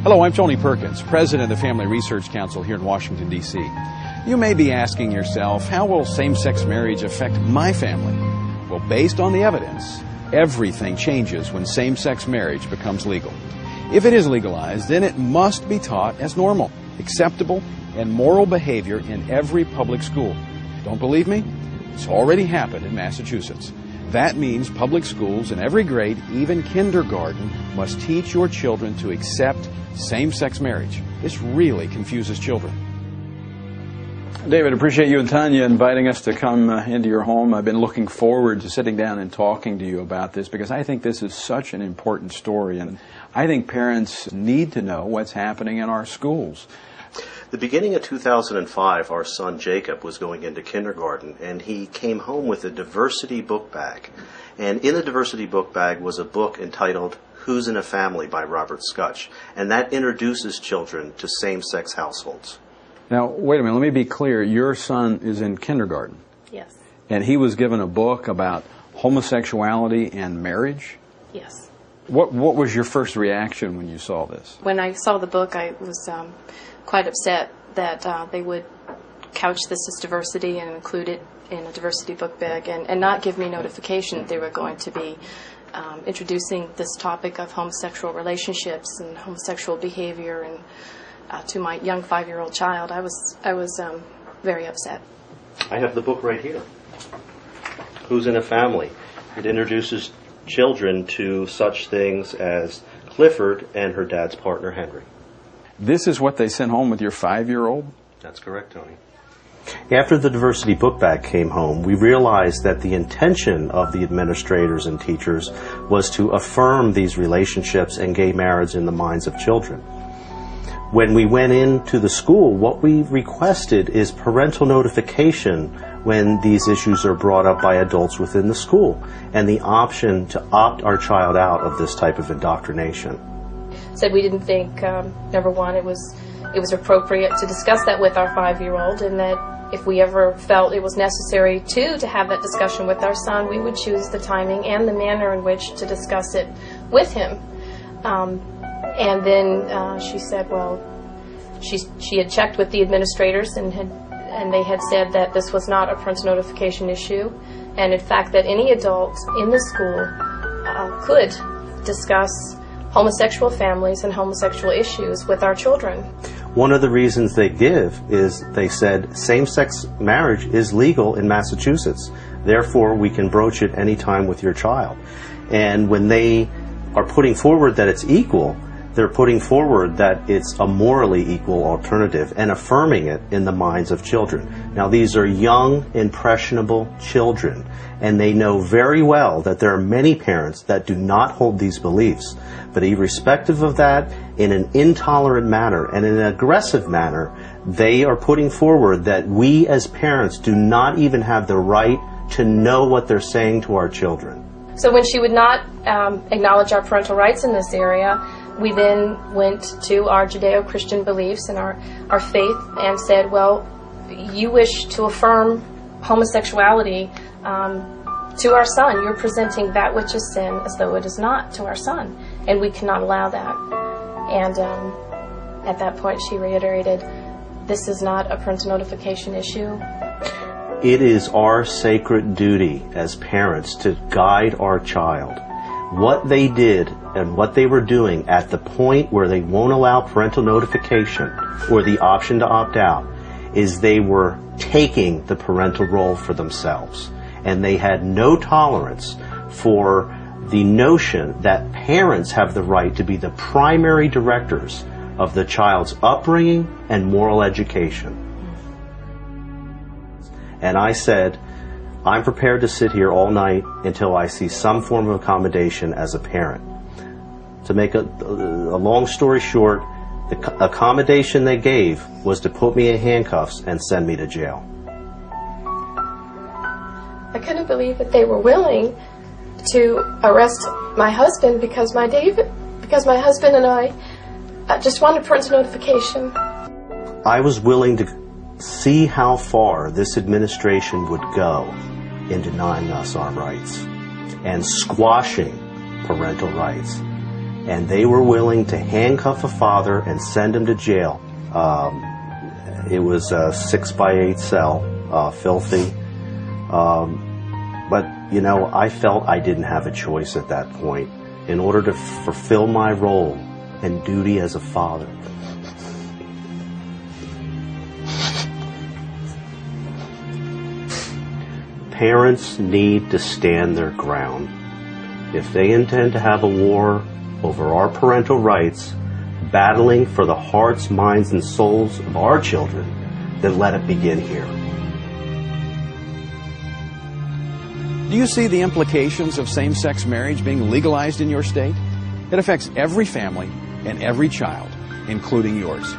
Hello, I'm Tony Perkins, President of the Family Research Council here in Washington, D.C. You may be asking yourself, how will same-sex marriage affect my family? Well, based on the evidence, everything changes when same-sex marriage becomes legal. If it is legalized, then it must be taught as normal, acceptable, and moral behavior in every public school. Don't believe me? It's already happened in Massachusetts. That means public schools in every grade, even kindergarten, must teach your children to accept same-sex marriage. This really confuses children. David, appreciate you and Tanya inviting us to come into your home. I've been looking forward to sitting down and talking to you about this because I think this is such an important story, and I think parents need to know what's happening in our schools. The beginning of 2005, our son Jacob was going into kindergarten, and he came home with a diversity book bag. And in the diversity book bag was a book entitled Who's in a Family by Robert Scutch, and that introduces children to same-sex households. Now, wait a minute, let me be clear. Your son is in kindergarten. Yes. And he was given a book about homosexuality and marriage? Yes. What was your first reaction when you saw this? When I saw the book, I was quite upset that they would couch this as diversity and include it in a diversity book bag and not give me notification that they were going to be introducing this topic of homosexual relationships and homosexual behavior and to my young 5-year-old child. I was very upset. I have the book right here. Who's in a Family? It introduces children to such things as Clifford and her dad's partner, Henry. This is what they sent home with your 5-year-old? That's correct, Tony. After the diversity book bag came home, we realized that the intention of the administrators and teachers was to affirm these relationships and gay marriage in the minds of children. When we went into the school, what we requested is parental notification when these issues are brought up by adults within the school, and the option to opt our child out of this type of indoctrination. Said we didn't think, number one, it was appropriate to discuss that with our 5-year-old, and that if we ever felt it was necessary to have that discussion with our son, we would choose the timing and the manner in which to discuss it with him. And then she said, well, she had checked with the administrators and they had said that this was not a parental notification issue, and in fact that any adult in the school could discuss homosexual families and homosexual issues with our children. One of the reasons they give is they said same-sex marriage is legal in Massachusetts, therefore we can broach it any time with your child. And when they are putting forward that it's equal, they're putting forward that it's a morally equal alternative and affirming it in the minds of children. Now, these are young, impressionable children, and they know very well that there are many parents that do not hold these beliefs. But irrespective of that, in an intolerant manner and in an aggressive manner, they are putting forward that we as parents do not even have the right to know what they're saying to our children. So when she would not acknowledge our parental rights in this area, we then went to our Judeo-Christian beliefs and our faith and said, well, you wish to affirm homosexuality to our son. You're presenting that which is sin as though it is not to our son, and we cannot allow that. And at that point she reiterated, this is not a parental notification issue. It is our sacred duty as parents to guide our child. What they did and what they were doing at the point where they won't allow parental notification or the option to opt out is they were taking the parental role for themselves. And they had no tolerance for the notion that parents have the right to be the primary directors of the child's upbringing and moral education. And I said, I'm prepared to sit here all night until I see some form of accommodation as a parent. To make a long story short, the accommodation they gave was to put me in handcuffs and send me to jail. I couldn't believe that they were willing to arrest my husband because my husband and I just wanted parental notification. I was willing to see how far this administration would go in denying us our rights and squashing parental rights. and they were willing to handcuff a father and send him to jail. It was a 6x8 cell, filthy. But, you know, I felt I didn't have a choice at that point in order to fulfill my role and duty as a father. Parents need to stand their ground. If they intend to have a war over our parental rights, battling for the hearts, minds, and souls of our children, then let it begin here. Do you see the implications of same-sex marriage being legalized in your state? It affects every family and every child, including yours.